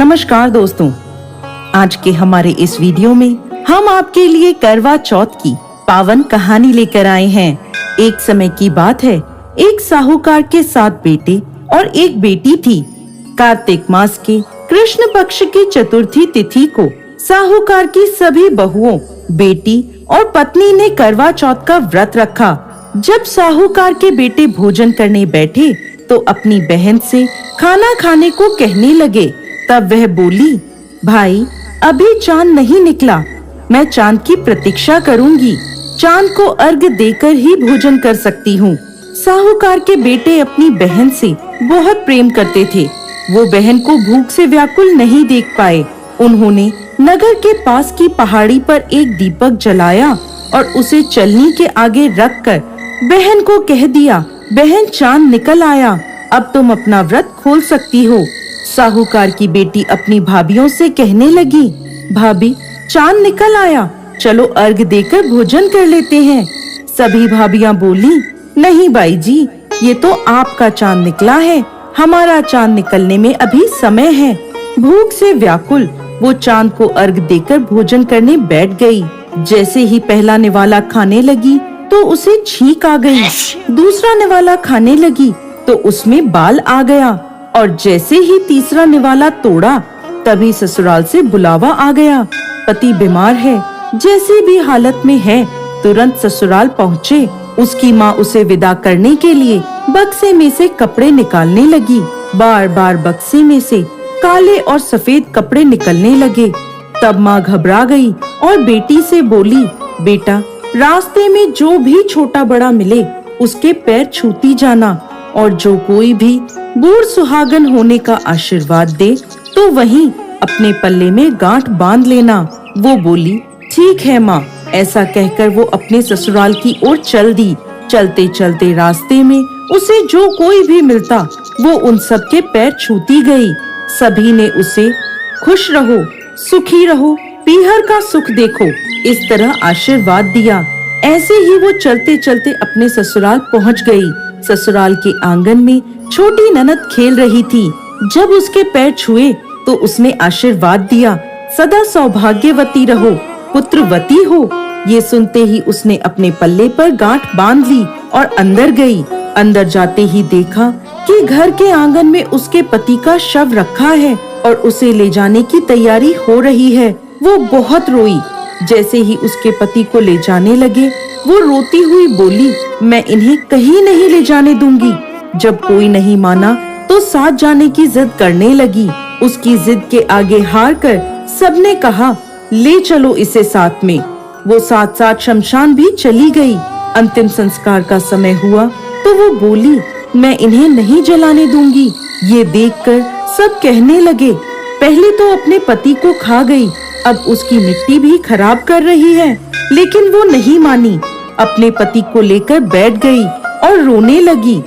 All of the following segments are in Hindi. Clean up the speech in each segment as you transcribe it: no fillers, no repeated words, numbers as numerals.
नमस्कार दोस्तों, आज के हमारे इस वीडियो में हम आपके लिए करवा चौथ की पावन कहानी लेकर आए हैं। एक समय की बात है, एक साहूकार के 7 बेटे और एक बेटी थी। कार्तिक मास के कृष्ण पक्ष की चतुर्थी तिथि को साहूकार की सभी बहुओं, बेटी और पत्नी ने करवा चौथ का व्रत रखा। जब साहूकार के बेटे भोजन करने बैठे तो अपनी बहन से खाना खाने को कहने लगे। तब वह बोली, भाई अभी चांद नहीं निकला, मैं चांद की प्रतीक्षा करूंगी। चांद को अर्घ देकर ही भोजन कर सकती हूँ। साहूकार के बेटे अपनी बहन से बहुत प्रेम करते थे। वो बहन को भूख से व्याकुल नहीं देख पाए। उन्होंने नगर के पास की पहाड़ी पर एक दीपक जलाया और उसे चलनी के आगे रखकर बहन को कह दिया, बहन चांद निकल आया, अब तुम अपना व्रत खोल सकती हो। साहूकार की बेटी अपनी भाभियों से कहने लगी, भाभी चांद निकल आया, चलो अर्घ देकर भोजन कर लेते हैं। सभी भाभियां बोली, नहीं बाई जी, ये तो आपका चांद निकला है, हमारा चांद निकलने में अभी समय है। भूख से व्याकुल वो चांद को अर्घ देकर भोजन करने बैठ गई। जैसे ही पहला निवाला खाने लगी तो उसे छींक आ गई। दूसरा निवाला खाने लगी तो उसमें बाल आ गया और जैसे ही तीसरा निवाला तोड़ा तभी ससुराल से बुलावा आ गया। पति बीमार है, जैसी भी हालत में है, तुरंत ससुराल पहुँचे। उसकी माँ उसे विदा करने के लिए बक्से में से कपड़े निकालने लगी। बार बार बक्से में से काले और सफेद कपड़े निकलने लगे। तब माँ घबरा गई और बेटी से बोली, बेटा रास्ते में जो भी छोटा बड़ा मिले उसके पैर छूती जाना, और जो कोई भी बूढ़ सुहागन होने का आशीर्वाद दे तो वहीं अपने पल्ले में गांठ बांध लेना। वो बोली, ठीक है माँ। ऐसा कहकर वो अपने ससुराल की ओर चल दी। चलते चलते रास्ते में उसे जो कोई भी मिलता वो उन सब के पैर छूती गई। सभी ने उसे खुश रहो, सुखी रहो, पीहर का सुख देखो, इस तरह आशीर्वाद दिया। ऐसे ही वो चलते चलते अपने ससुराल पहुँच गई। ससुराल के आंगन में छोटी ननद खेल रही थी। जब उसके पैर छुए तो उसने आशीर्वाद दिया, सदा सौभाग्यवती रहो, पुत्रवती हो। ये सुनते ही उसने अपने पल्ले पर गांठ बांध ली और अंदर गई। अंदर जाते ही देखा कि घर के आंगन में उसके पति का शव रखा है और उसे ले जाने की तैयारी हो रही है। वो बहुत रोई। जैसे ही उसके पति को ले जाने लगे वो रोती हुई बोली, मैं इन्हें कहीं नहीं ले जाने दूंगी। जब कोई नहीं माना तो साथ जाने की जिद करने लगी। उसकी जिद के आगे हार कर सबने कहा, ले चलो इसे साथ में। वो साथ साथ शमशान भी चली गई। अंतिम संस्कार का समय हुआ तो वो बोली, मैं इन्हें नहीं जलाने दूंगी। ये देखकर सब कहने लगे, पहले तो अपने पति को खा गई, अब उसकी मिट्टी भी खराब कर रही है। लेकिन वो नहीं मानी, अपने पति को लेकर बैठ गई और रोने लगी।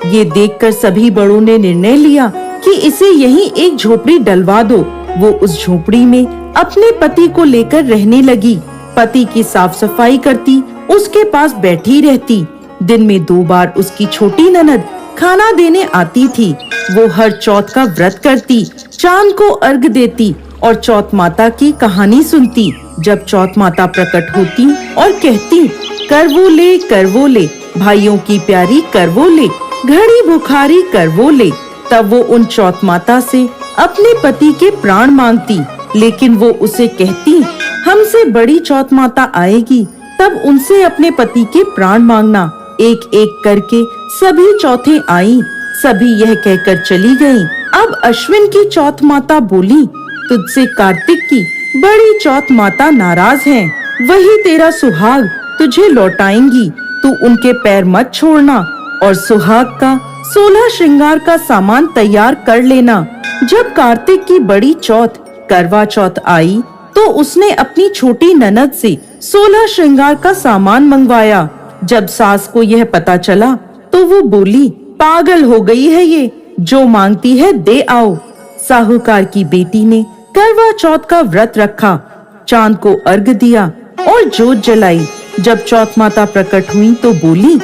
ये देखकर सभी बड़ों ने निर्णय लिया कि इसे यहीं एक झोपड़ी डलवा दो। वो उस झोपड़ी में अपने पति को लेकर रहने लगी। पति की साफ सफाई करती, उसके पास बैठी रहती। दिन में 2 बार उसकी छोटी ननद खाना देने आती थी। वो हर चौथ का व्रत करती, चांद को अर्घ देती और चौथ माता की कहानी सुनती। जब चौथ माता प्रकट होती और कहती, करवो ले भाइयों की प्यारी करवो ले, घड़ी बुखारी करवो ले, तब वो उन चौथ माता से अपने पति के प्राण मांगती। लेकिन वो उसे कहती, हमसे बड़ी चौथ माता आएगी तब उनसे अपने पति के प्राण मांगना। एक एक करके सभी चौथें आई। सभी यह कहकर चली गईं। अब अश्विन की चौथ माता बोली, तुझसे कार्तिक की बड़ी चौथ माता नाराज हैं। वही तेरा सुहाग तुझे लौटाएंगी, तू उनके पैर मत छोड़ना और सुहाग का 16 श्रृंगार का सामान तैयार कर लेना। जब कार्तिक की बड़ी चौथ करवा चौथ आई तो उसने अपनी छोटी ननद से 16 श्रृंगार का सामान मंगवाया। जब सास को यह पता चला तो वो बोली, पागल हो गई है ये, जो मांगती है दे आओ। साहूकार की बेटी ने करवा चौथ का व्रत रखा, चांद को अर्घ दिया और जोत जलाई। जब चौथ माता प्रकट हुई तो बोली,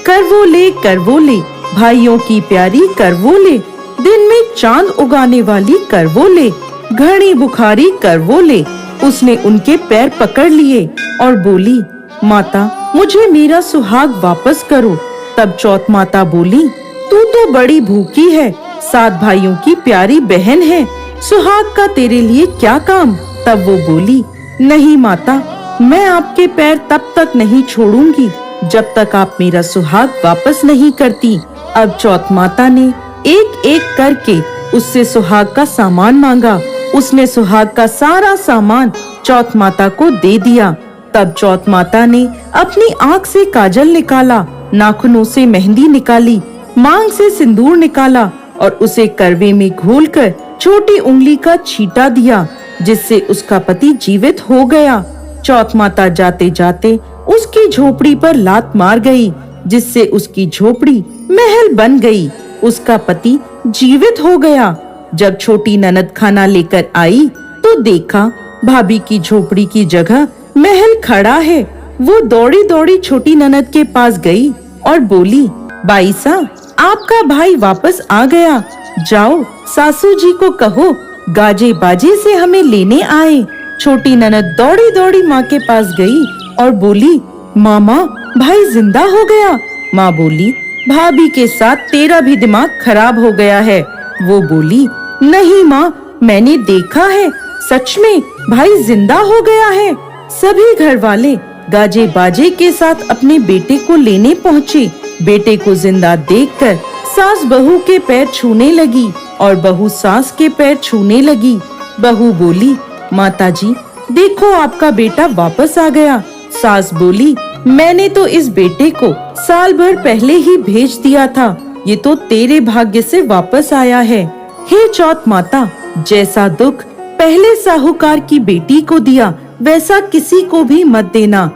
करवो ले भाइयों की प्यारी करवो ले, दिन में चांद उगाने वाली करवो ले, घड़ी बुखारी कर वो ले। उसने उनके पैर पकड़ लिए और बोली, माता मुझे मेरा सुहाग वापस करो। तब चौथ माता बोली, तू तो बड़ी भूखी है, 7 भाइयों की प्यारी बहन है, सुहाग का तेरे लिए क्या काम। तब वो बोली, नहीं माता, मैं आपके पैर तब तक नहीं छोड़ूंगी जब तक आप मेरा सुहाग वापस नहीं करती। अब चौथ माता ने एक एक करके उससे सुहाग का सामान मांगा। उसने सुहाग का सारा सामान चौथ माता को दे दिया। तब चौथ माता ने अपनी आँख से काजल निकाला, नाखूनों से मेहंदी निकाली, मांग से सिंदूर निकाला और उसे करवे में घोलकर छोटी उंगली का छींटा दिया, जिससे उसका पति जीवित हो गया। चौथ माता जाते जाते उसकी झोपड़ी पर लात मार गई, जिससे उसकी झोपड़ी महल बन गई। उसका पति जीवित हो गया। जब छोटी ननद खाना लेकर आई तो देखा भाभी की झोपड़ी की जगह महल खड़ा है। वो दौड़ी दौड़ी छोटी ननद के पास गई और बोली, बाईसा, आपका भाई वापस आ गया। जाओ सासू जी को कहो गाजे बाजे से हमें लेने आए। छोटी ननद दौड़ी दौड़ी माँ के पास गई और बोली, मामा भाई जिंदा हो गया। माँ बोली, भाभी के साथ तेरा भी दिमाग खराब हो गया है। वो बोली, नहीं माँ, मैंने देखा है, सच में भाई जिंदा हो गया है। सभी घर वाले गाजे बाजे के साथ अपने बेटे को लेने पहुँचे। बेटे को जिंदा देखकर सास बहू के पैर छूने लगी और बहू सास के पैर छूने लगी। बहू बोली, माताजी देखो आपका बेटा वापस आ गया। सास बोली, मैंने तो इस बेटे को साल भर पहले ही भेज दिया था, ये तो तेरे भाग्य से वापस आया है। हे चौथ माता, जैसा दुख पहले साहूकार की बेटी को दिया वैसा किसी को भी मत देना,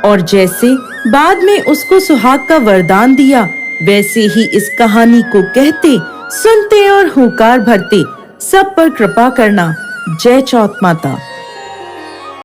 और जैसे बाद में उसको सुहाग का वरदान दिया वैसे ही इस कहानी को कहते, सुनते और हुंकार भरते सब पर कृपा करना। जय चौथ माता।